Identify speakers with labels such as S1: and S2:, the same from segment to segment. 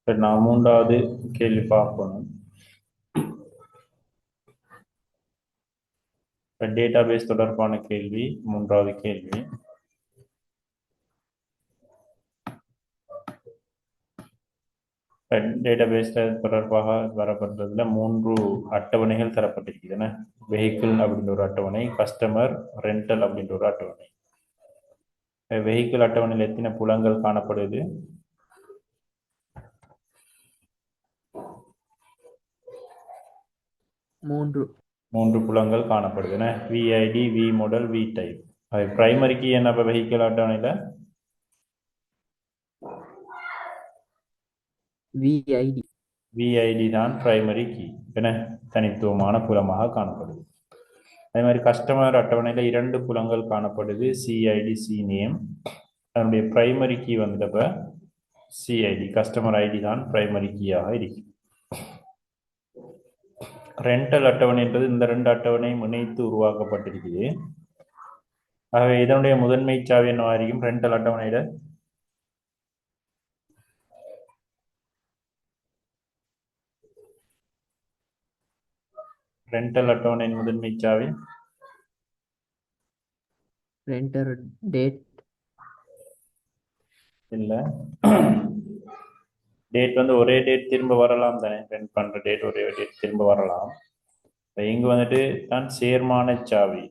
S1: சரி, நான் மூன்றாவது கேள்வி பார்க்கணும். டேட்டாபேஸ் தொடர்பான கேள்வி, மூன்றாவது கேள்வி. டேட்டாபேஸ் தொடர்பாக வரப்பட்டதுல மூன்று அட்டவணைகள் தரப்பட்டிருக்கின்றன. வெஹிக்கிள் அப்படின்ற ஒரு அட்டவணை, கஸ்டமர், ரெண்டல் அப்படின்ற ஒரு அட்டவணை. வெஹிக்கிள் அட்டவணையில் எத்தனை புலங்கள் காணப்படுது? மூன்று புலங்கள் காணப்படுதுன. VID, V model, V type. அது பிரைமரிக்கு என்ன வெஹிக்கிள் அட்டவணையில்? விஐடி தான் பிரைமரி கீ, என தனித்துவமான புலமாக காணப்படுது. அதே மாதிரி கஸ்டமர் அட்டவணையில் 2 புலங்கள் காணப்படுது, சிஐடி, சி நேம். அதனுடைய பிரைமரி கீ வந்தப்ப சிஐடி, கஸ்டமர் ஐடி தான் பிரைமரி கீயாக இருக்கு. ரெண்டல் அட்டவணை என்பது இந்த 2 அட்டவணையும் இணைத்து உருவாக்கப்பட்டிருக்குது. ஆகவே இதனுடைய முதன்மை சாவி என்னவா இருக்கும்? ரெண்டல் அட்டவணையில ரெண்டல் அட்டவணையின் முதன்மை சாவி இல்ல. டேட் வந்து ஒரே டேட் திரும்ப வரலாம் தானே, ரெண்ட் பண்ற டேட் ஒரே டேட் திரும்ப வரலாம். இங்க வந்துட்டு தான் சேர்மான சாவி,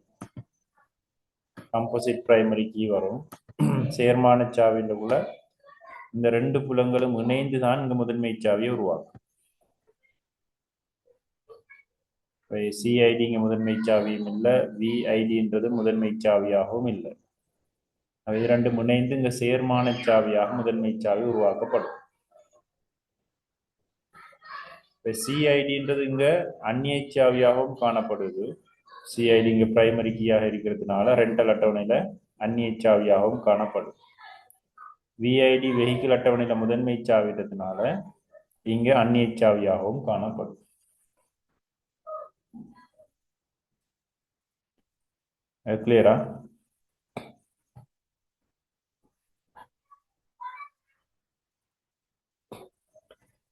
S1: கம்போசிட் பிரைமரி கீ வரும். சேர்மான சாவிக்குள்ள இந்த 2 புலங்களும் இணைந்து தான் இங்க முதன்மை சாவியை உருவாக்கும். சிஐடி இங்க முதன்மை சாவியும் இல்லை, விஐடின்றது முதன்மை சாவியாகவும் இல்லை. அவை 2 இணைந்து இங்க சேர்மான சாவியாக முதன்மை சாவி உருவாக்கப்படும். சிஐடின்றது இங்க அந்நிய சாவியாகவும் காணப்படுது. சிஐடி இங்க பிரைமரி கீயாக இருக்கிறதுனால ரெண்டல் அட்டவணையில அந்நிய சாவியாகவும் காணப்படும். விஐடி வெஹிக்கிள் அட்டவணையில முதன்மை சாவின்றதுனால இங்க அந்நிய சாவியாகவும் காணப்படும். கிளியரா?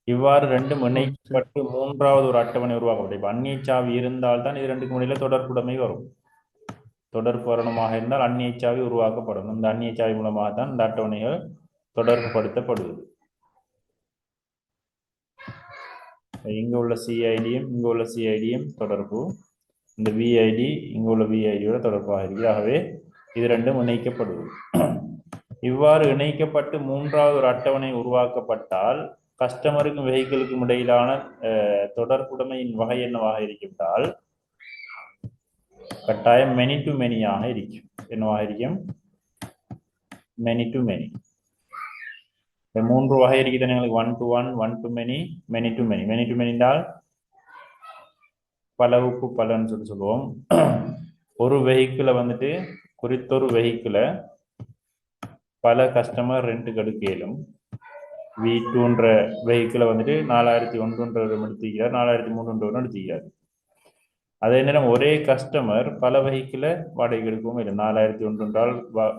S1: இவ்வாறு 2 இணைக்கப்பட்டு மூன்றாவது ஒரு அட்டவணை உருவாக்கப்படும். இப்ப அந்நிய சாவி இருந்தால்தான் இது 2க்கும் இடையில தொடர்புடைமை வரும். தொடர்பு வரணுமாக இருந்தால் அந்நிய சாவி உருவாக்கப்படும். இந்த அந்நிய சாவி மூலமாக தான் இந்த அட்டவணைகள் தொடர்பு படுத்தப்படுவது. இங்க உள்ள சிஐடியும் இங்க உள்ள சிஐடியும் தொடர்பு, இந்த விஐடி இங்க உள்ள விஐடியோட தொடர்பாக இருக்கிறது. ஆகவே இது 2ம் இணைக்கப்படுவது. இவ்வாறு இணைக்கப்பட்டு மூன்றாவது ஒரு அட்டவணை உருவாக்கப்பட்டால் கஸ்டமருக்கும் வெஹிக்கிளுக்கும் இடையிலான தொடர்புடைமையின் வகை என்னவாக இருக்கின்றால் கட்டாயம் மெனி டு மெனியாக இருக்கும். என்னவாக இருக்கும்? Many to many. 3 வகை இருக்குது எங்களுக்கு. 1 to 1, 1 to many, many to many. Many to many என்றால் பலவுக்கு பலன்னு சொல்லுவோம். ஒரு வெஹிக்கிளை வந்துட்டு குறித்தொரு வெஹிக்கிளை பல கஸ்டமர் ரெண்ட்டுக்கு எடுக்கலும். V2ன்ற வெஹிக்கிளை வந்துட்டு 4001 எடுத்துக்கிறார், 4003 எடுத்துக்கிறார். அதே நேரம் ஒரே கஸ்டமர் பல வெஹிக்கிளை வாடகை எடுக்கவும் இல்லை. 4001 என்றால்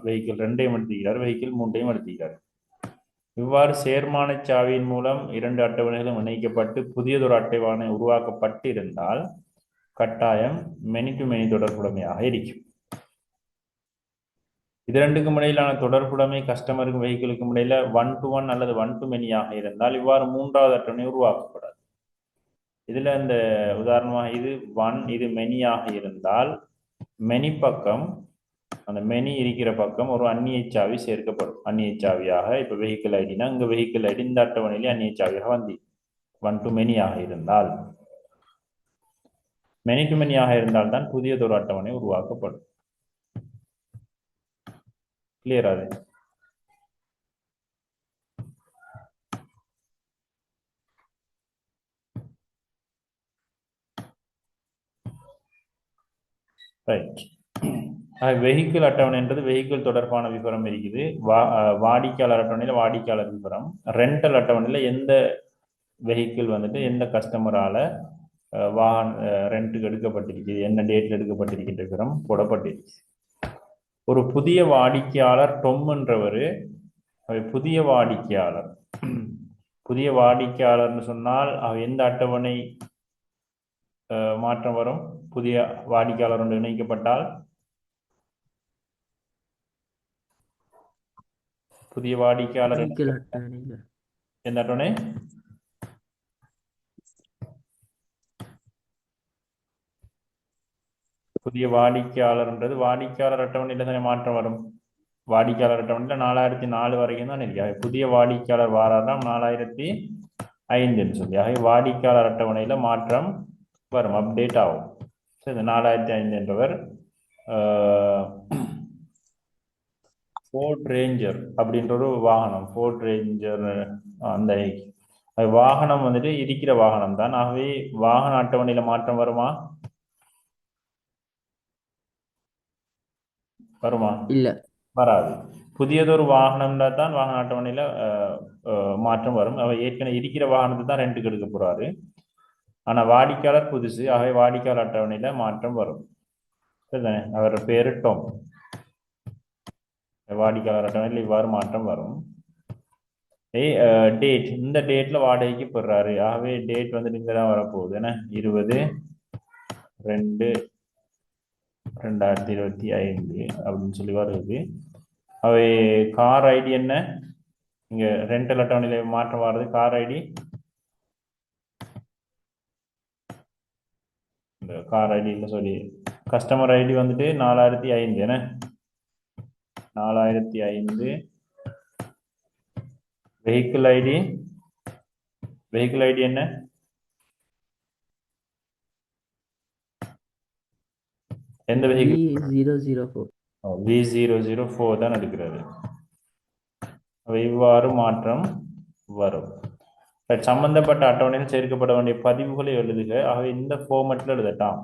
S1: வெஹிக்கிள் 2ஐயும் எடுத்துக்கிறார், வெஹிக்கிள் 3ஐயும் எடுத்துக்கிறார். இவ்வாறு சேர்மான சாவியின் மூலம் 2 அட்டவணைகளும் இணைக்கப்பட்டு புதியதொரு அட்டவணை உருவாக்கப்பட்டு இருந்தால் கட்டாயம் மெனி டு மெனி தொடர்புடைமையாக இருக்கும். இது 2க்கும் இடையிலான தொடர்புடைமை கஸ்டமருக்கும் வெஹிக்கிளுக்கும் இடையில 1 to 1 அல்லது 1 to manyயாக இருந்தால் இவ்வாறு மூன்றாவது அட்டவணை உருவாக்கப்படாது. இதுல இந்த உதாரணமாக இது 1, இது மெனியாக இருந்தால் மெனி பக்கம், அந்த மெனி இருக்கிற பக்கம் ஒரு அந்நிய சாவி சேர்க்கப்படும். அந்நிய சாவியாக இப்ப வெஹிக்கிள் ஐடினா இங்க வெஹிக்கிள் ஐடி இந்த அட்டவணையிலே அந்நிய சாவியாக வந்து 1 to manyயாக இருந்தால், மெனி டு மெனியாக இருந்தால் தான் புதியதொரு அட்டவணை உருவாக்கப்படும். கிளியர்? அது ரைட். வெஹிக்கிள் அட்டவணைன்றது வெஹிக்கிள் தொடர்பான விவரம் இருக்குது. வாடிக்கையாளர் அட்டவணையில் வாடிக்கையாளர் விவரம். ரெண்டல் அட்டவணையில் எந்த வெஹிக்கிள் வந்துட்டு எந்த கஸ்டமரால வாகன ரெண்ட்டுக்கு எடுக்கப்பட்டிருக்கு, என்ன டேட்ல எடுக்கப்பட்டிருக்கின்ற விவரம் போடப்பட்டிருக்கு. ஒரு புதிய வாடிக்கையாளர் டொம் என்றவர் புதிய வாடிக்கையாளர் புதிய வாடிக்கையாளர்னு சொன்னால் எந்த அட்டவணை மாற்றம் வரும்? புதிய வாடிக்கையாளர் ஒன்று இணைக்கப்பட்டால் புதிய வாடிக்கையாளர் எந்த அட்டவணை? புதிய வாடிக்கையாளர்ன்றது வாடிக்கையாளர் அட்டவணையில் தானே மாற்றம் வரும். வாடிக்கையாளர் அட்டவணையில் 4004 வரைக்கும் தான் இருக்கு. புதிய வாடிக்கையாளர் வாராதான் 4005ன்னு சொல்லி. ஆகவே வாடிக்கையாளர் அட்டவணையில் மாற்றம் வரும், அப்டேட் ஆகும். சரி, இந்த 4005 என்றவர் ஃபோர்ட் ரேஞ்சர் அப்படின்ற ஒரு வாகனம். ஃபோர்ட் ரேஞ்சர் அந்த வாகனம் வந்துட்டு இருக்கிற வாகனம் தான். ஆகவே வாகன அட்டவணையில் மாற்றம் வருமா? வருமா?
S2: இல்ல,
S1: வராது. புதியதொரு வாகனம்ல தான் வாகன அட்டவணையில் மாற்றம் வரும். அவர் ஏற்கனவே இருக்கிற வாகனத்தை தான் ரெண்டுக்கு எடுக்க போறாரு. ஆனா வாடிக்கையாளர் புதுசு, ஆகவே வாடிக்கையாளர் அட்டவணையில மாற்றம் வரும். சரிதானே? அவர் பேரு டோம். வாடிக்கையாளர் அட்டவணையில் இவ்வாறு மாற்றம் வரும். டேட், இந்த டேட்ல வாடகைக்கு போடுறாரு. ஆகவே டேட் வந்து இங்க தான் வரப்போகுது. என்ன? 20/2/2025 அப்படின்னு சொல்லி வருது. அவை கார் ஐடி என்ன? இங்க ரெண்டல் அட்டவணையில மாற்றம் வர்றது. கார் ஐடி, இந்த கார் ஐடி இல்லை, சொல்லி கஸ்டமர் ஐடி வந்துட்டு 4005. என்ன? 4005. வெஹிக்கிள் ஐடி, வெஹிக்கிள் ஐடி என்ன? எந்த வெஹிக்கிள்? V004 தான் எடுக்கிறது. இவ்வாறு மாற்றம் வரும். சம்பந்தப்பட்ட அட்டவணையில் சேர்க்கப்பட வேண்டிய பதிவுகளை எழுதுக. ஆகவே இந்த ஃபார்மேட்ல எழுதட்டாம்.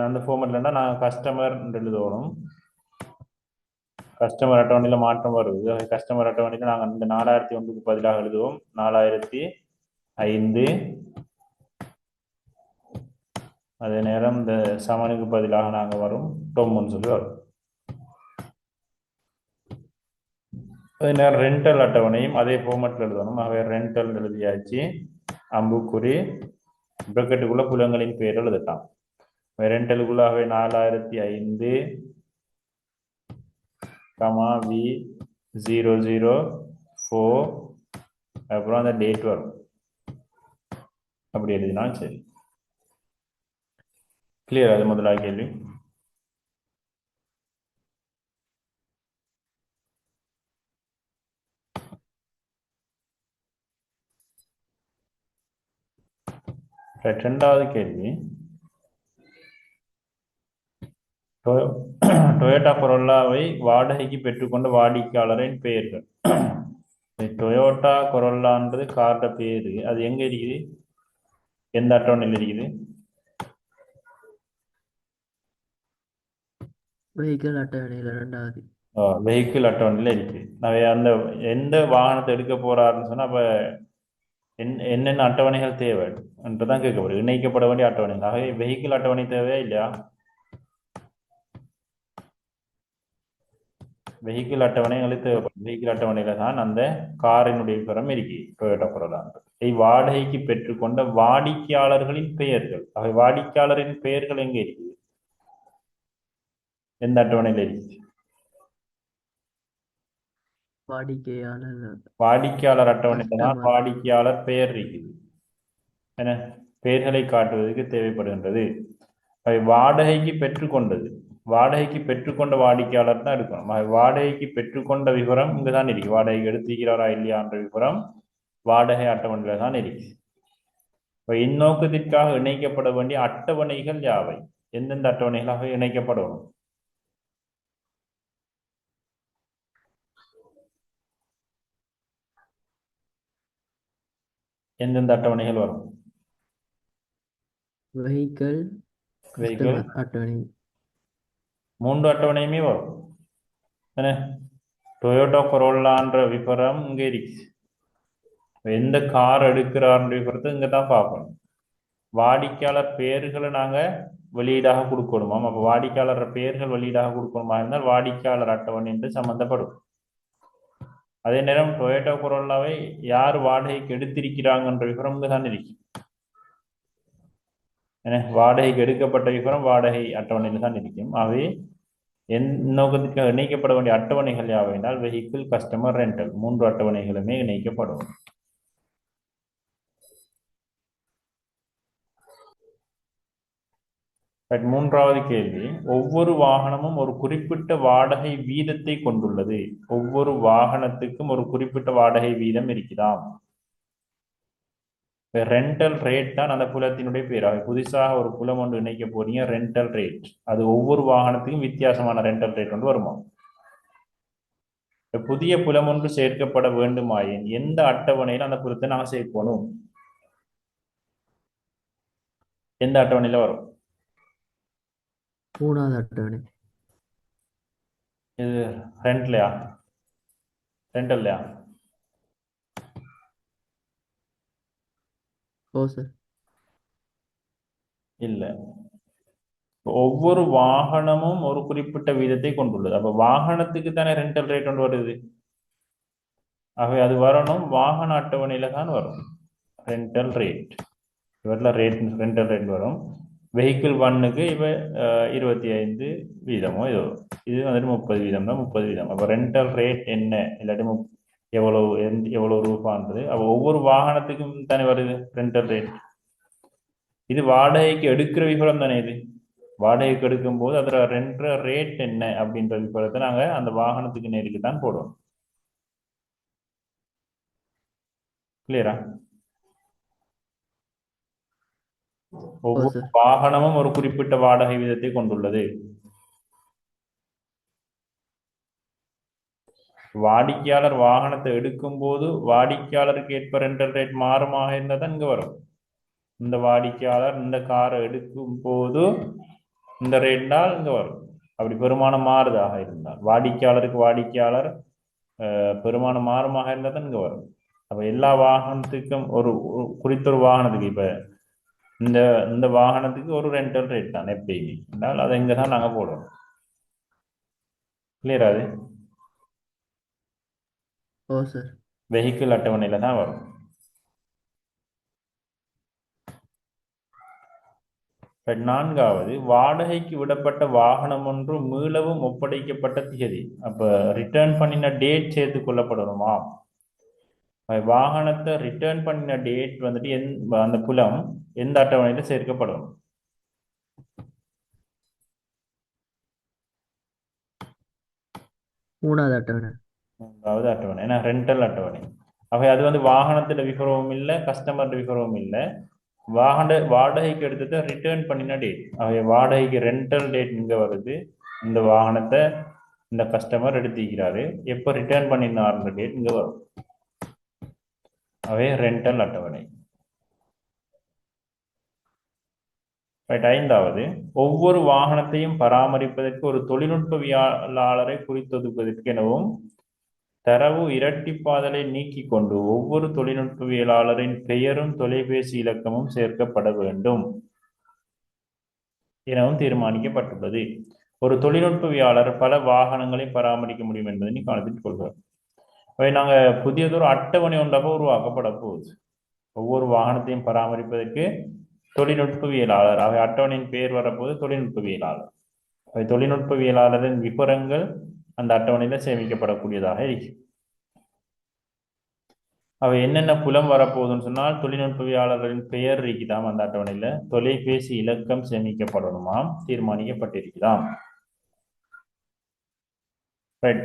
S1: அந்த ஃபார்மேட்ல நான் கஸ்டமர் எழுதணும். கஸ்டமர் அட்டவணையில் மாற்றம் வருது. கஸ்டமர் அட்டவணையில் நாங்கள் இந்த 4001க்கு பதிலாக எழுதுவோம் 4005. அதே நேரம் இந்த சமனுக்கு பதிலாக நாங்கள் வரும் டொம்முன்னு சொல்லி வரும். அதே நேரம் ரெண்டல் அட்டவணையும் அதே ஃபார்மேட்டில் எழுதணும். ஆகவே ரெண்டல் எழுதியாச்சு. அம்புக்குறி பிரக்கெட்டுக்குள்ள புலங்களின் பேர் எழுதட்டான். ரெண்டலுக்குள்ளாகவே 4005, V004, அப்புறம் அந்த டேட் வரும். அப்படி எழுதினாலும் சரி. கிளியர்? அது முதலாக கேள்வி. இரண்டாவது கேள்வி, டொயோட்டா கொரோல்லாவை வாடகைக்கு பெற்றுக்கொண்ட வாடிக்கையாளரின் பெயர்கள். டொயோட்டா கொரோல்லான்றது கார்ட பேரு. அது எங்க இருக்குது? எந்த அட்டவணையில் இருக்குது?
S2: வெஹிக்கிள் அட்டவணையில் ரெண்டாவது.
S1: வெஹிக்கிள் அட்டவணையில் இருக்கு. அந்த எந்த வாகனத்தை எடுக்க போறாருன்னு சொன்னா அப்ப என்னென்ன அட்டவணைகள் தேவை என்றுதான் கேட்கப்படுது. இணைக்கப்பட வேண்டிய அட்டவணைகள். ஆகவே வெஹிக்கிள் அட்டவணை தேவையா இல்லையா? வெஹிக்கிள் அட்டவணை எங்களுக்கு தேவைப்படும். வெஹிக்கிள் அட்டவணையில தான் அந்த காரினுடைய விவரம் இருக்கு. டொயோட்டா கொரோலா வாடகைக்கு பெற்றுக்கொண்ட வாடிக்கையாளர்களின் பெயர்கள். ஆகவே வாடிக்கையாளரின் பெயர்கள் எங்க இருக்குது? எந்த அட்டவணையில் இருக்கு? வாடிக்கையாளர் அட்டவணையில தான் வாடிக்கையாளர் பெயர் இருக்குது. என்ன? பெயர்களை காட்டுவதற்கு தேவைப்படுகின்றது. வாடகைக்கு பெற்றுக்கொண்டது, வாடகைக்கு பெற்றுக்கொண்ட வாடிக்கையாளர் தான் எடுக்கணும். வாடகைக்கு பெற்றுக்கொண்ட விவரம் இங்குதான் இருக்கு. வாடகைக்கு எடுத்துக்கிறாரா இல்லையான்ற விவரம் வாடகை அட்டவணையில தான் இருக்கு. இந்நோக்கத்திற்காக இணைக்கப்பட வேண்டிய அட்டவணைகள் யாவை? எந்தெந்த அட்டவணைகளாக இணைக்கப்படணும்? எந்தெந்த அட்டவணைகள் வரும்?
S2: வெஹிக்கிள் அட்டவணை,
S1: 3 அட்டவணையுமே வரும். டொயோட்டா கொரோல்லான்ற விவரம் இங்க இருக்கு. எந்த கார் எடுக்கிறார்ன்ற விவரத்தை இங்க தான் பார்க்கணும். வாடிக்கையாளர் பெயர்களை நாங்க வெளியீடாக கொடுக்கணுமா? அப்ப வாடிக்கையாளர் பெயர்கள் வெளியீடாக கொடுக்கணுமா இருந்தால் வாடிக்கையாளர் அட்டவணை என்று சம்பந்தப்படும். அதே நேரம் டொயோட்டோ கொரோலாவை யார் வாடகைக்கு எடுத்திருக்கிறாங்கன்ற விவரம் இங்கே தான் இருக்கு. ஏன்னா வாடகைக்கு எடுக்கப்பட்ட விவரம் வாடகை அட்டவணையில் தான் இருக்கும். ஆகவே நோக்கத்திற்காக இணைக்கப்பட வேண்டிய அட்டவணைகள் யாவை என்றால் வெஹிக்கிள், கஸ்டமர், ரெண்டல் 3 அட்டவணைகளுமே இணைக்கப்படும். மூன்றாவது கேள்வி, ஒவ்வொரு வாகனமும் ஒரு குறிப்பிட்ட வாடகை வீதத்தை கொண்டுள்ளது. ஒவ்வொரு வாகனத்துக்கும் ஒரு குறிப்பிட்ட வாடகை வீதம் இருக்குதாம். ரெண்டல் ரேட் தான் அந்த புலத்தினுடைய பேராக. புதுசாக ஒரு புலம் ஒன்று இணைக்க போறீங்க, ரெண்டல் ரேட். அது ஒவ்வொரு வாகனத்துக்கும் வித்தியாசமான ரெண்டல் ரேட் ஒன்று வருமா. புதிய புலம் ஒன்று சேர்க்கப்பட வேண்டுமாயின் எந்த அட்டவணையில் அந்த புலத்தை நாங்கள் சேர்க்கணும்? எந்த அட்டவணையில வரும்?
S2: 3வது அட்டவணை.
S1: இது ரெண்ட்லையா, ரெண்டல்லையா?
S2: ஓ சார்.
S1: இல்ல, ஒவ்வொரு வாகனமும் ஒரு குறிப்பிட்ட வீதத்தை கொண்டுள்ளது. அப்ப வாகனத்துக்கு தானே ரெண்டல் ரேட் ஒன்று வருது. ஆகவே அது வரணும் வாகன அட்டவணையில தான் வரும் ரெண்டல் ரேட். இவரில் ரெண்டல் ரேட் வரும். வெஹிக்கிள் 1க்கு இப்போ 25 வீதமோ இதோ, இது வந்துட்டு 30 வீதம் தான், 30 வீதம். அப்போ ரெண்டல் ரேட் என்ன, இல்லாட்டி எவ்வளோ ரூபான்றது அப்போ ஒவ்வொரு வாகனத்துக்கும் தானே வருது ரெண்டல் ரேட். இது வாடகைக்கு எடுக்கிற விவரம் தானே. இது வாடகைக்கு எடுக்கும் போது அதில் ரெண்டல் ரேட் என்ன அப்படின்ற விவரத்தை நாங்கள் அந்த வாகனத்துக்கு நேருக்கு தான் போடுவோம். கிளியரா? ஒவ்வொரு வாகனமும் ஒரு குறிப்பிட்ட வாடகை வீதத்தை கொண்டுள்ளது. வாடிக்கையாளர் வாகனத்தை எடுக்கும் போது வாடிக்கையாளருக்கு ஏற்ப ரெண்டல் ரேட் மாறுமாக இருந்தால் தான் இங்க வரும். இந்த வாடிக்கையாளர் இந்த காரை எடுக்கும் போது இந்த ரேட்னால் இங்க வரும். அப்படி பெருமானம் மாறுதாக இருந்தால், வாடிக்கையாளருக்கு வாடிக்கையாளர் பெருமானம் மாறுமாக இருந்தால் தான் இங்க வரும். அப்ப எல்லா வாகனத்துக்கும் ஒரு குறித்த ஒரு வாகனத்துக்கு இப்ப இந்த வாகனத்துக்கு ஒரு ரெண்டல் ரேட் தான் எப்படின்னு என்றால் அதை இங்கே தான் நாங்கள் போடுவோம். கிளியரா? அது
S2: ஓ சார்.
S1: வெஹிக்கிள் அட்டவணையில தான் வரும். நான்காவது, வாடகைக்கு விடப்பட்ட வாகனம் ஒன்று மீளவும் ஒப்படைக்கப்பட்ட திகதி. அப்ப ரிட்டர்ன் பண்ணின டேட் சேர்த்து கொள்ளப்படணுமா? வாகனத்தை ரிட்டர்ன் பண்ணின டேட் வந்துட்டு அந்த புலம் எந்த அட்டவணையில சேர்க்கப்படும்?
S2: மூணாவது அட்டவணை.
S1: மூன்றாவது அட்டவணை, ஏன்னா ரெண்டல் அட்டவணை. ஆகவே அது வந்து வாகனத்துல விவரமும் இல்லை, கஸ்டமர் விவரமும் இல்லை. வாடகைக்கு எடுத்ததை ரிட்டர்ன் பண்ணின டேட். ஆகவே வாடகைக்கு ரெண்டல் டேட் இங்க வருது. இந்த வாகனத்தை இந்த கஸ்டமர் எடுத்துக்கிறாரு, எப்போ ரிட்டர்ன் பண்ணினார்ன்ற டேட் இங்க வரும். அவை ரெண்டல் அட்டவணை. ஐந்தாவது, ஒவ்வொரு வாகனத்தையும் பராமரிப்பதற்கு ஒரு தொழில்நுட்பவியலாளரை குறித்தொதுக்குவதற்கு எனவும் தரவு இரட்டிப்பாதலை நீக்கி கொண்டு ஒவ்வொரு தொழில்நுட்பவியலாளரின் பெயரும் தொலைபேசி இலக்கமும் சேர்க்கப்பட வேண்டும் எனவும் தீர்மானிக்கப்பட்டுள்ளது. ஒரு தொழில்நுட்பவியலாளர் பல வாகனங்களை பராமரிக்க முடியும் என்பதை நீ கவனத்தில் கொள்கிறோம். அவை நாங்கள் புதியதொரு அட்டவணை ஒன்றாக உருவாக்கப்பட போகுது. ஒவ்வொரு வாகனத்தையும் பராமரிப்பதற்கு தொழில்நுட்பவியலாளர், அவை அட்டவணையின் பெயர் வரப்போது தொழில்நுட்பவியலாளர். அவை தொழில்நுட்பவியலாளரின் விவரங்கள் அந்த அட்டவணையில சேமிக்கப்படக்கூடியதாக இருக்கு. அவை என்னென்ன புலம் வரப்போகுதுன்னு சொன்னால், தொழில்நுட்பவியலாளரின் பெயர் இருக்குதாம் அந்த அட்டவணையில, தொலைபேசி இலக்கம் சேமிக்கப்படணுமாம், தீர்மானிக்கப்பட்டிருக்குதாம்.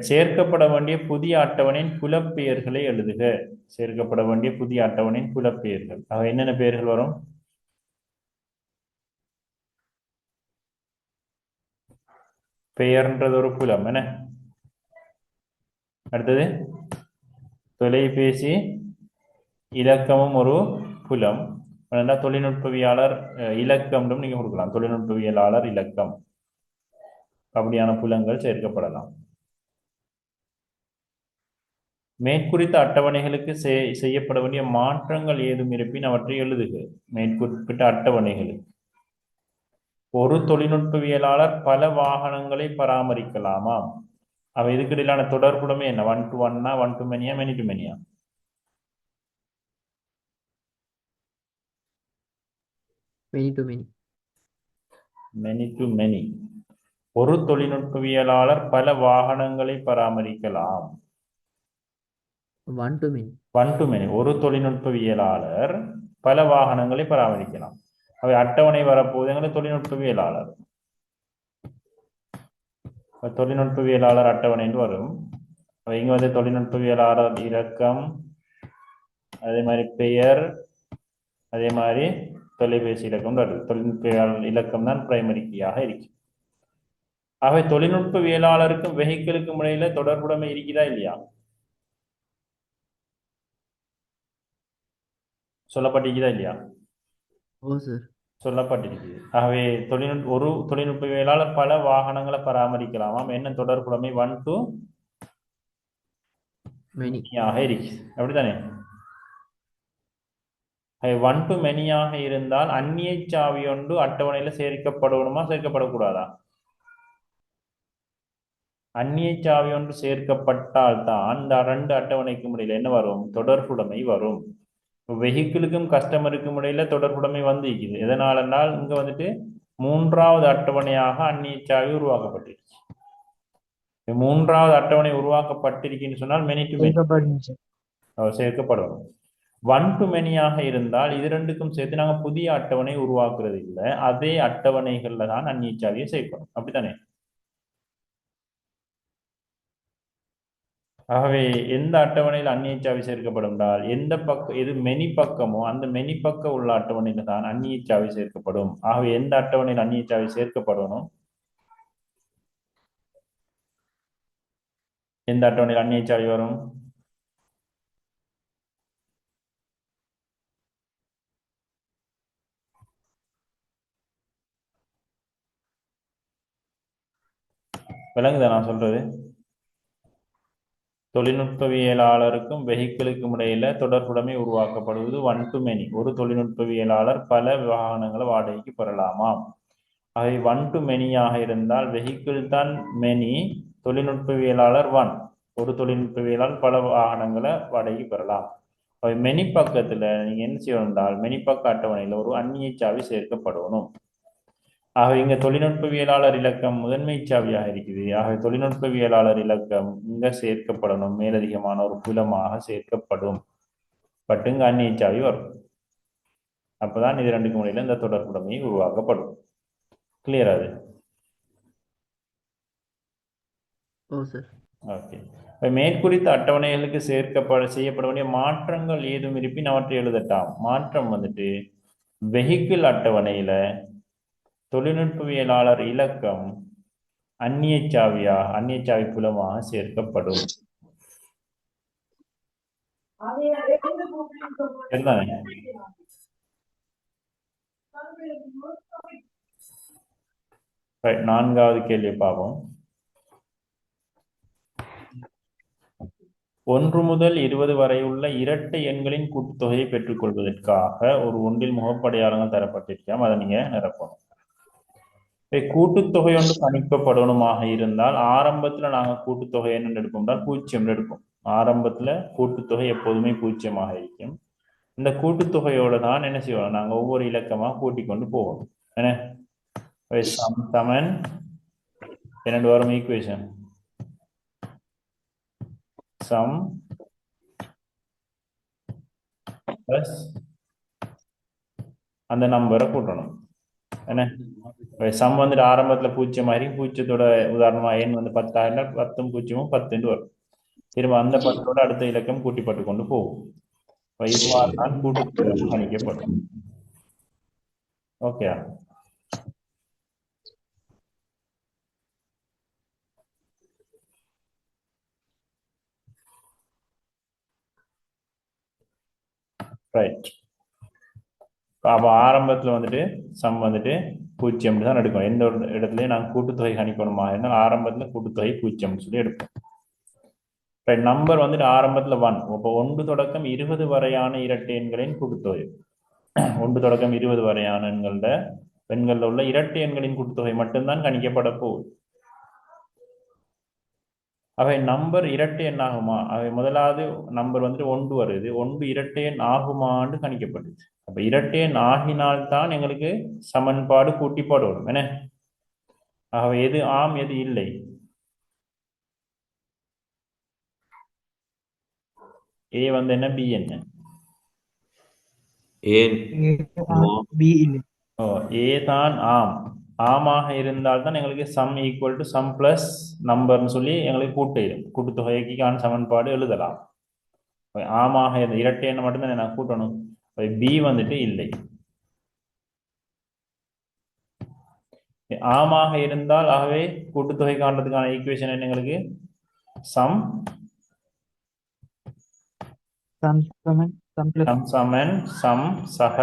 S1: சேர்க்கப்பட வேண்டிய புதிய அட்டவணையின் புலப்பெயர்களை எழுதுக. சேர்க்கப்பட வேண்டிய புதிய அட்டவணையின் புலப்பெயர்கள், அவை என்னென்ன பெயர்கள் வரும்? பெயர்ன்றது ஒரு புலம் என்ன. அடுத்தது தொலைபேசி இலக்கமும் ஒரு புலம். தொழில்நுட்பவியலாளர் இலக்கம் நீங்க கொடுக்கலாம், தொழில்நுட்பவியலாளர் இலக்கம். அப்படியான புலங்கள் சேர்க்கப்படலாம். மேற்குறித்த அட்டவணைகளுக்கு செய்யப்பட வேண்டிய மாற்றங்கள் ஏதும் இருப்பின் அவற்றை எழுதுக. மேற்குறிப்பிட்ட அட்டவணைகளுக்கு ஒரு தொழில்நுட்பவியலாளர் பல வாகனங்களை பராமரிக்கலாமா? அவ இதுக்கு இடையிலான தொடர்புடமே என்ன? 1 to 1 1 to many many to many
S2: many to many.
S1: many to many. ஒரு தொழில்நுட்பவியலாளர் பல வாகனங்களை பராமரிக்கலாம்.
S2: 1 to many.
S1: 1 to many. ஒரு தொழில்நுட்பவியலாளர் பல வாகனங்களை பராமரிக்கலாம். அவை அட்டவணை வரப்போகுது எங்களுக்கு தொழில்நுட்பவியலாளர். தொழில்நுட்பவியலாளர் அட்டவணை என்று வரும். இங்க வந்து தொழில்நுட்பவியலாளர் இலக்கம், அதே மாதிரி பெயர், அதே மாதிரி தொலைபேசி இலக்கம் வருது. தொழில்நுட்பவியலாளர் இலக்கம் தான் பிரைமரி கீயாக இருக்கு. ஆகவே தொழில்நுட்பவியலாளருக்கும் வெஹிக்கிளுக்கும் இடையில தொடர்புடைமை இருக்குதா இல்லையா? சொல்லப்பட்டிருக்குதா இல்லையா?
S2: ஓ சார்.
S1: சொல்லப்பட்டிருக்குது. ஆகவே ஒரு தொழில்நுட்பவியலாளர் பல வாகனங்களை பராமரிக்கலாமாம். என்ன தொடர்புடைமை? 1 to
S2: மெனி
S1: ஆக இருக்கு. அப்படித்தானே? 1 to many ஆக இருந்தால் அந்நிய சாவி ஒன்று அட்டவணையில சேர்க்கப்படணுமா சேர்க்கப்படக்கூடாதா? அந்நிய சாவி ஒன்று சேர்க்கப்பட்டால் தான் இந்த 2 அட்டவணைக்கும் இடையில என்ன வரும்? தொடர்புடைமை வரும். வெஹிக்கிளுக்கும் கஸ்டமருக்கும் இடையில தொடர்புடைமை வந்து இருக்குது. எதனால என்றால் இங்க வந்துட்டு 3வது அட்டவணையாக அந்நிய சாவி உருவாக்கப்பட்டிருக்கு. 3வது அட்டவணை உருவாக்கப்பட்டிருக்குன்னு சொன்னால் மெனி டு மெனி சேர்க்கப்படும். 1 to many ஆக இருந்தால் இது ரெண்டுக்கும் சேர்த்து நாங்கள் புதிய அட்டவணை உருவாக்குறது இல்லை. அதே அட்டவணைகள்ல தான் அந்நிய சாவியை சேர்க்கணும். அப்படித்தானே? ஆகவே எந்த அட்டவணையில் அந்நிய சாவி சேர்க்கப்படும் என்றால் எந்த பக்கம் எது மெனி பக்கமோ அந்த மெனி பக்க உள்ள அட்டவணையில தான் அந்நிய சாவி சேர்க்கப்படும். ஆகவே எந்த அட்டவணையில் அந்நிய சாவி சேர்க்கப்படணும்? எந்த அட்டவணையில் அந்நிய சாவி வரும்? விளங்குதா நான் சொல்றது? தொழில்நுட்பவியலாளருக்கும் வெஹிக்கிளுக்கும் இடையில தொடர்புடைமை உருவாக்கப்படுவது 1 to many. ஒரு தொழில்நுட்பவியலாளர் பல வாகனங்களை வாடகைக்கு பெறலாமாம். அவை 1 to many ஆக இருந்தால் வெஹிக்கிள் தான் மெனி, தொழில்நுட்பவியலாளர் 1. ஒரு தொழில்நுட்பவியலாளர் பல வாகனங்களை வாடகைக்கு பெறலாம். அவை மெனி பக்கத்துல நீங்க என்ன செய்யணும் என்றால் மெனி பக்க அட்டவணையில ஒரு அந்நிய சாவி சேர்க்கப்படணும். ஆக இங்க தொழில்நுட்பவியலாளர் இலக்கம் முதன்மை சாவியாக இருக்குது. ஆக தொழில்நுட்பவியலாளர் இலக்கம் இங்க சேர்க்கப்படணும். மேலதிகமான ஒரு புலமாக சேர்க்கப்படும். பட் இங்க அந்நிய சாவி வரும். அப்பதான் இது ரெண்டுக்கும் இடையில இந்த தொடர்புடைமை உருவாக்கப்படும். கிளியர் அது?
S2: ஓ சார்.
S1: ஓகே. மேற்குறித்த அட்டவணைகளுக்கு செய்யப்பட வேண்டிய மாற்றங்கள் ஏதும் இருப்பின் அவற்றை எழுதட்டாம். மாற்றம் வந்துட்டு வெஹிக்கிள் அட்டவணையில தொழில்நுட்பவியலாளர் இலக்கம் அந்நிய சாவி புலமாக சேர்க்கப்படும். சரிதானே? 4வது கேள்வி பார்ப்போம். 1 முதல் 20 வரை உள்ள இரட்டை எண்களின் கூட்டுத்தொகையை பெற்றுக்கொள்வதற்காக ஒரு ஒன்றில் முகப்படையாளங்கள் தரப்பட்டிருக்கலாம். அதை நீங்க நிரப்பணும். கூட்டுத்தொகை ஒன்று கணிக்கப்படணுமாக இருந்தால் ஆரம்பத்துல நாங்க கூட்டுத்தொகை என்ன எடுப்போம் என்றால் 0 எடுப்போம். ஆரம்பத்துல கூட்டுத்தொகை எப்போதுமே 0ஆக இருக்கும். இந்த கூட்டுத்தொகையோட தான் என்ன செய்வோம்? நாங்க ஒவ்வொரு இலக்கமா கூட்டிக் கொண்டு போவோம். என்ன சமன் என்னென்று வரும் ஈக்குவேஷன்? சம் பிளஸ் அந்த நம்பரை கூட்டணும். என்ன சம் வந்துட்டு ஆரம்பத்துல 0 ஆயிரும். 0த்தோட உதாரணமா எண் வந்து 10 ஆயிருந்தா 10ம் 0ம் 10 வரும். திரும்ப அந்த 10ஓட அடுத்த இலக்கம் கூட்டிப்பட்டு கொண்டு போகும். இவ்வாறு தான் கூட்டுத்தொகை கணிக்கப்படும். ஓகே. ரைட். அப்போ ஆரம்பத்துல வந்துட்டு சம் வந்துட்டு 0 தான் எடுக்கும். எந்த ஒரு இடத்துலயும் நாங்கள் கூட்டுத்தொகை கணிக்கணுமா இருந்தால் ஆரம்பத்துல கூட்டுத்தொகை 0 சொல்லி எடுப்போம். நம்பர் வந்துட்டு ஆரம்பத்துல 1. இப்போ 1 தொடக்கம் 20 வரையான இரட்டை எண்களின் கூட்டுத்தொகை. 1 தொடக்கம் 20 வரையான எண்கள்ல உள்ள இரட்டை எண்களின் கூட்டுத்தொகை மட்டும்தான் கணிக்கப்பட போகுது. அவை நம்பர் இரட்டை எண் ஆகுமா? அவை முதலாவது நம்பர் வந்துட்டு ஒன்று வருது, ஒன்று இரட்டை எண் ஆகுமான்னு கணிக்கப்படுது. அப்ப இரட்டை எண் ஆகினால்தான் எங்களுக்கு சமன்பாடு கூட்டிப்பாடு வரும் என்ன. ஆகவே எது ஆம் எது இல்லை? ஏ வந்து என்ன, பி என்ன?
S3: ஏன்
S2: பி இல்லை.
S1: ஓ, ஏ தான் ஆம். ஆமாக இருந்தால் தான் எங்களுக்கு sum equal to sum plus நம்பர்னு சொல்லி எங்களுக்கு கூட்டுத்தொகைக்கான சமன்பாடு எழுதலாம். ஆமாக இருந்த இரட்டை எண்ணை மட்டும்தான் நான் கூட்டணும். பி வந்துட்டு இல்லை. ஆமாக இருந்தால் ஆகவே கூட்டுத்தொகை காண்றதுக்கான ஈக்குவேஷன் என்ன எங்களுக்கு? Sum
S2: Sum summon sum plus
S1: sum சமன் சம் சக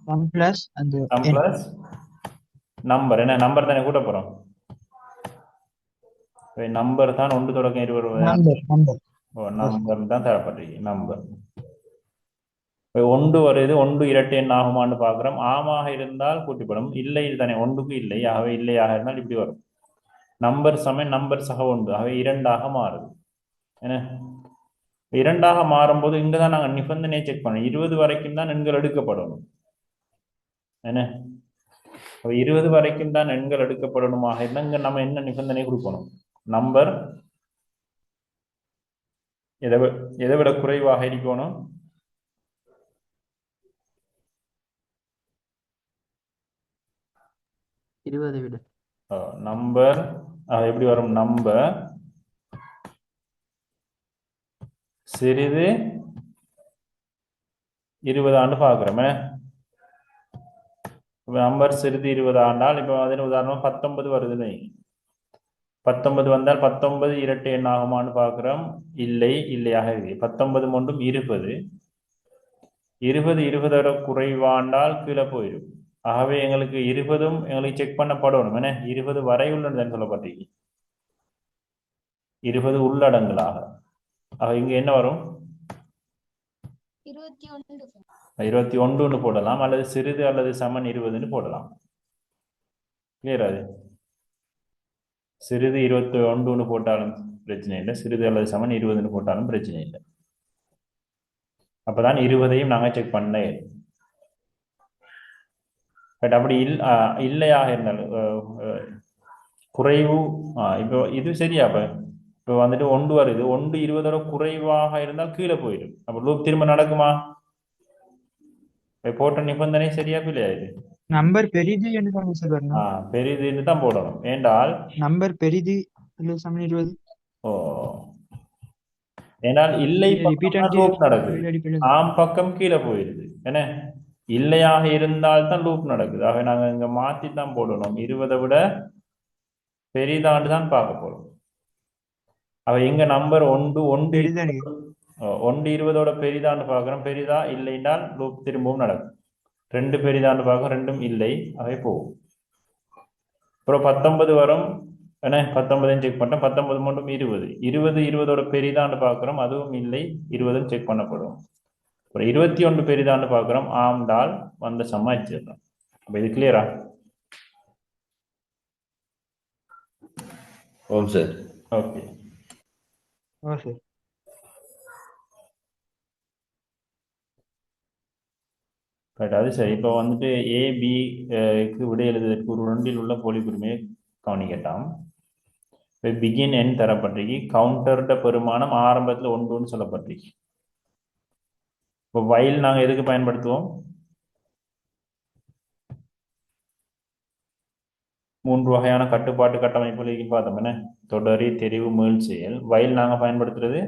S2: sum plus and
S1: sum
S2: n.
S1: Plus number. என்ன நம்பர் தானே கூட்ட போறோம்? நம்பர் தான் ஒன்று தொடக்கம் 20
S2: Number.
S1: நம்பர் தான் தரப்பட்டிருக்கு. நம்பர் ஒன்று வருது, ஒன்று இரட்டை எண் ஆகுமான்னு பார்க்குறோம். ஆமாக இருந்தால் கூட்டிப்படும், இல்லை தானே, ஒன்றுக்கு இல்லை, ஆகவே இல்லையாக இருந்தால் இப்படி வரும். நம்பர் சமன் நம்பர் சக ஒன்று, ஆகவே இரண்டாக மாறுது. என்ன இரண்டாக மாறும்போது இங்கே தான் நாங்கள் நிபந்தனையை செக் பண்ணோம். 20 வரைக்கும் தான் எண்கள் எடுக்கப்படணும். என்ன 20 வரைக்கும் தான் எண்கள் எடுக்கப்படணுமாக இருந்தால் இங்கே நம்ம என்ன நிபந்தனை கொடுக்கணும்? நம்பர் எதை விட குறைவாக இருக்கணும்?
S2: விட
S1: நம்பர் எப்படி வரும்? நம்பர் சிறிது 20 ஆண்டு பார்க்குறோமே. நம்பர் சிறிது 20 ஆண்டால் இப்போ அதில் உதாரணம் 19 வருதுன்னு. 19 வந்தால் 19 இரட்டை எண் ஆகுமான்னு பார்க்குறோம். இல்லை, இல்லையாக இருக்கு. 19 ஒன்றும் 20, 20 குறைவாண்டால் கீழே போயிடும். ஆகவே எங்களுக்கு 20ம் எங்களுக்கு செக் பண்ணப்படணும். என்ன 20 வரை உள்ளதுன்னு சொல்லப்பட்டீங்க, 20 உள்ளடங்களாக. இங்க என்ன வரும்? 21 போடலாம், அல்லது சிறிது அல்லது சமன் 20ன்னு போடலாம். கிளியர்? அது சிறிது 21 போட்டாலும் பிரச்சனை இல்லை, சிறிது அல்லது சமன் 20ன்னு போட்டாலும் பிரச்சனை இல்லை. அப்பதான் 20ஐயும் நாங்கள் செக் பண்ண. பட் அப்படி இல்லையாக இருந்தாலும் குறைவு. இப்போ இது சரியா? இப்போ வந்துட்டு ஒன்று வருது, ஒன்று 20 குறைவாக இருந்தால் கீழே போயிடும். அப்போ லூப் திரும்ப நடக்குமா? போட்ட நிபந்தனை சரியா இல்லையா? இது
S2: நம்பர் பெரிது என்று தான் சார் வரணும்.
S1: பெரிதுன்னு தான் போடணும். ஏண்டால் நம்பர் பெரிது
S2: சமன் 20.
S1: ஓ, ஏனால் இல்லை லூப் நடக்குது, ஆம் பக்கம் கீழே போயிடுது. என்ன இல்லையாக இருந்தால் தான் லூப் நடக்குது. ஆக நாங்கள் இங்க மாத்தி தான் போடணும். 20 விட பெரிதாண்டு தான் பார்க்க போறோம். அவ இங்க நம்பர் ஒன்று 20 பெரிதாண்டு பார்க்குறோம். பெரிதா இல்லைன்றால் லூப் திரும்பவும் நடக்கும். 2 பெரிதாண்டு பார்க்க, ரெண்டும் இல்லை, அவை போகும். அப்புறம் 19 வரும். என்ன 19 செக் பண்ணோம். 19 மட்டும் 20, 20 பெரிதாண்டு பார்க்குறோம், அதுவும் இல்லை, 20 செக் பண்ணப்படும். அப்புறம் 21 பெரிதாண்டு பார்க்குறோம், ஆம்டால் வந்த சமாளிச்சிடலாம். அப்போ இது கிளியரா?
S3: ஓம் சார்.
S1: Okay
S2: sir.
S1: ரைட், அது சரி. இப்போ வந்துட்டு ஏபிக்கு விடை எழுதுவதற்கு ஒரு ஒன்றில் உள்ள போலிக்குரிமையை கவனிக்கட்டாம். இப்போ பிகின் எண் தரப்பட்டிருக்கு, கவுண்டர்ட பெருமானம் ஆரம்பத்தில் 1ன்னு சொல்லப்பட்டிருக்கு. இப்போ வைல் நாங்கள் எதுக்கு பயன்படுத்துவோம்? 3 வகையான கட்டுப்பாட்டு கட்டமைப்புகளுக்கு பார்த்தோம். என்ன தொடரி, தெரிவு, மீள் செயல். வைல் நாங்கள் பயன்படுத்துறது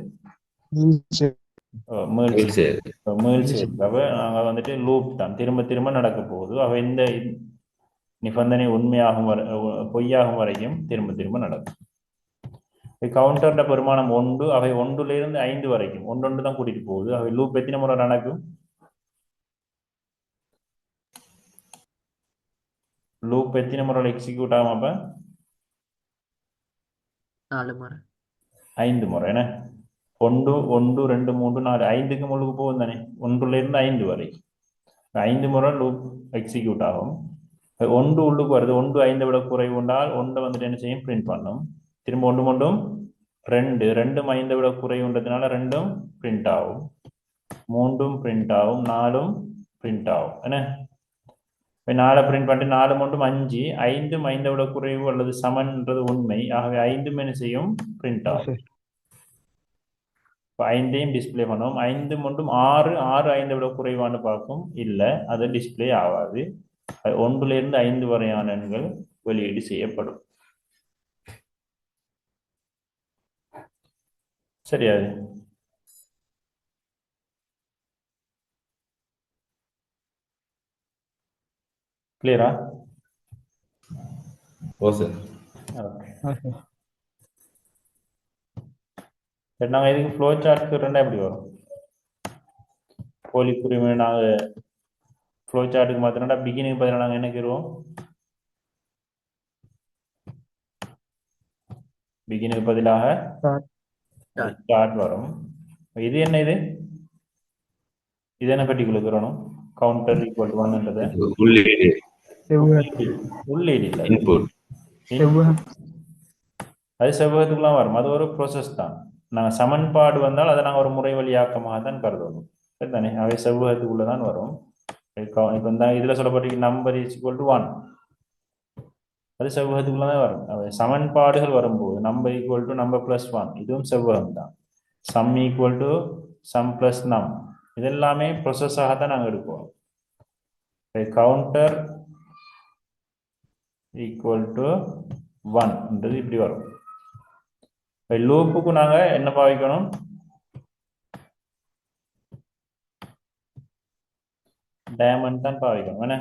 S1: மீள் செயல். நாங்கள் வந்துட்டு லூப் தான், திரும்ப திரும்ப நடக்க போகுது. அவ இந்த நிபந்தனை உண்மையாகும் பொய்யாகும் வரைக்கும் திரும்ப திரும்ப நடக்கும். கவுண்டர்ட பெருமானம் 1, அவை 1லிருந்து 5 வரைக்கும் ஒன்று தான் கூட்டிட்டு போகுது. அவை லூப் எத்தனை முறை நடக்கும்? லூப் எத்தனை முறை எக்ஸிக்யூட் ஆகும்? அப்ப
S2: 4 முறை,
S1: 5 முறை. என்ன 1 1 2 3 4 5க்கு முழுக்க போகும் தானே, 1லிருந்து 5 வரை 5 முறை லூப் எக்ஸிக்யூட் ஆகும். 1 உள்ளுக்கு வருது, 1 5 விட குறைவு உண்டால் 1 வந்துட்டு என்ன செய்யும்? பிரிண்ட் பண்ணும். திரும்ப 1 மட்டும் ரெண்டும் 5 விட குறைவுன்றதுனால 2ம் பிரிண்ட் ஆகும், 3ம் பிரிண்ட் ஆகும், 4ம் பிரிண்ட் ஆகும். என்ன 4 பிரிண்ட் பண்ணிட்டு 4 மட்டும் 5, 5ம் 5 விட குறைவு அல்லது சமன்ன்றது உண்மை. ஆகவே 5ம் என்ன செய்யும், பிரிண்ட்
S2: ஓ
S1: ஆகும்.
S2: சார்.
S1: இப்போ 5ஐயும் டிஸ்பிளே பண்ணுவோம். 5 மட்டும் 6 5 விட குறைவான்னு பார்க்கும், இல்லை அது டிஸ்பிளே ஆகாது. 1லிருந்து 5 வரையான எண்கள் வெளியீடு செய்யப்படும். சரியா? கிளியரா?
S3: ஓ சார்.
S1: ஓகே.
S2: ஓ சார்.
S1: சரி, நாங்கள் இதுக்கு ஃப்ளோ சார்ட்க்கு ரெண்டா எப்படி வரும்? போலி குறிமை நாங்கள் ஃப்ளோ சார்ட்டுக்கு மாத்திரம்டா பிகினிங் பதிலாக நாங்கள் என்ன கேடுவோம்? பிகினுக்கு பதிலாக ஸ்டார்ட் வரும். இது என்ன? இது என்ன பற்றி கொடுக்குறோம்? கவுண்டர் ஈக்குவல் டு 1ன்றது
S3: உள்ளீடு,
S1: உள்ளீடு இல்லை,
S3: இன்புட்.
S1: அது செவ்வகத்துக்குலாம் வரும். அது ஒரு ப்ரோசஸ் தான். நாங்கள் சமன்பாடு வந்தால் அதை நாங்கள் ஒரு முறை வழியாக்கமாக தான் கருதணும். சரிதானே? அவை செவ்வகத்துக்குள்ள தான் வரும். இப்போ இதில் சொல்லப்பட்டிருக்க நம்பர் இஸ் ஈக்குவல் டு 1, அது செவ்வகத்துக்குள்ள தான் வரும். அவை சமன்பாடுகள் வரும்போது number equal to number plus 1, இதுவும் செவ்வகம் தான். Sum equal to sum plus num, இதெல்லாமே ப்ரொசஸாக தான் நாங்கள் எடுப்போம். கவுண்டர் ஈக்குவல் டு 1ன்றது இப்படி வரும். லூப்புக்கு நாங்கள் என்ன பாவிக்கணும்? டயமண்ட் தான் பாவிக்கணும். என்ன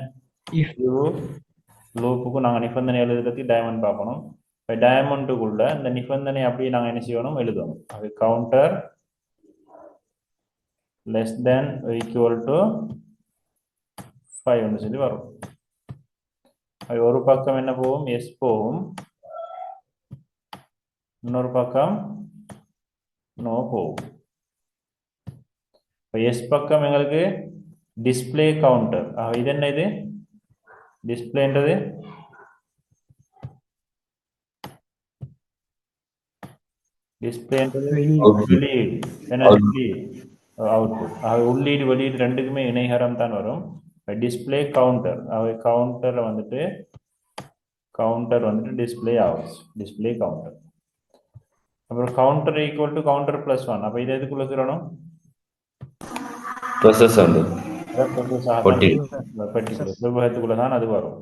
S1: லூப்புக்கு நாங்கள் நிபந்தனை எழுதுறதுக்கு டயமண்ட் பார்க்கணும். இப்போ டயமண்டுக்குள்ள இந்த நிபந்தனை அப்படியே நாங்கள் என்ன செய்யணும், எழுதணும். அது counter less than equal to 5 சொல்லி வரும். அது ஒரு பக்கம் என்ன போகும், எஸ் போகும், இன்னொரு பக்கம் நோ போகும். இப்போ எஸ் பக்கம் எங்களுக்கு டிஸ்பிளே கவுண்டர். இது என்ன? இது டிஸ்பிளேன்றது வெளியீடு, என்ன அவுட்புட். உள்ளீடு வெளியீடு ரெண்டுக்குமே இணைகரம் தான் வரும். டிஸ்பிளே கவுண்டர், கவுண்டர் வந்துட்டு டிஸ்பிளே ஆகும், டிஸ்பிளே கவுண்டர். அப்புறம் counter equal to counter plus 1. அப்போ இது எதுக்குள்ள இருக்கிறோம்? செவ்வகத்துக்குள்ள தான் அது வரும்.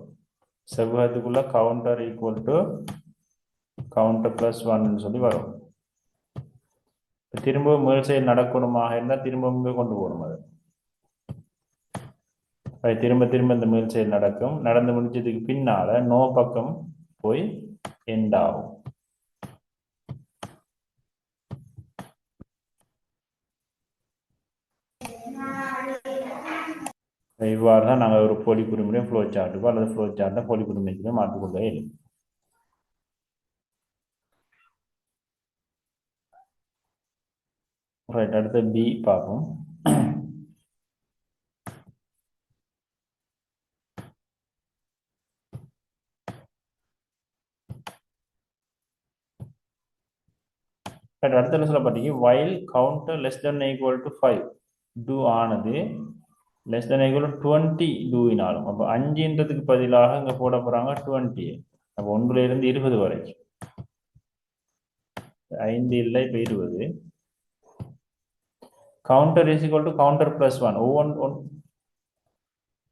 S1: செவ்வகத்துக்குள்ள counter equal to counter plus 1 சொல்லி வரும். திரும்பவும் மேல் செயல் நடக்கணுமாக இருந்தால் திரும்பவும் இங்கே கொண்டு போகணும். அது திரும்ப இந்த மேல் செயல் நடக்கும். நடந்து முடிச்சதுக்கு பின்னால நோ பக்கம் போய் எண்ட் ஆகும். இவ்வாறு தான் நாங்கள் ஒரு போலி குறிமுறையும் ஃப்ளோ சார்ட்டுக்கோ அல்லது ஃப்ளோ சார்ட்டை போலி குறிமுறைக்குமே மாற்றிக்கொண்டே இல்லை. ரைட், அடுத்து பி பார்ப்போம். அடுத்த சொல்லப்பட்டீங்க while counter less than or equal to 5 do ஆனது less than or equal to 20 doவினாலும், அப்போ 5ன்றதுக்கு பதிலாக இங்கே போட போகிறாங்க 20. அப்போ 1லிருந்து 20 வரைக்கும். 5 இல்லை, இப்போ 20. Counter is equal to counter plus 1.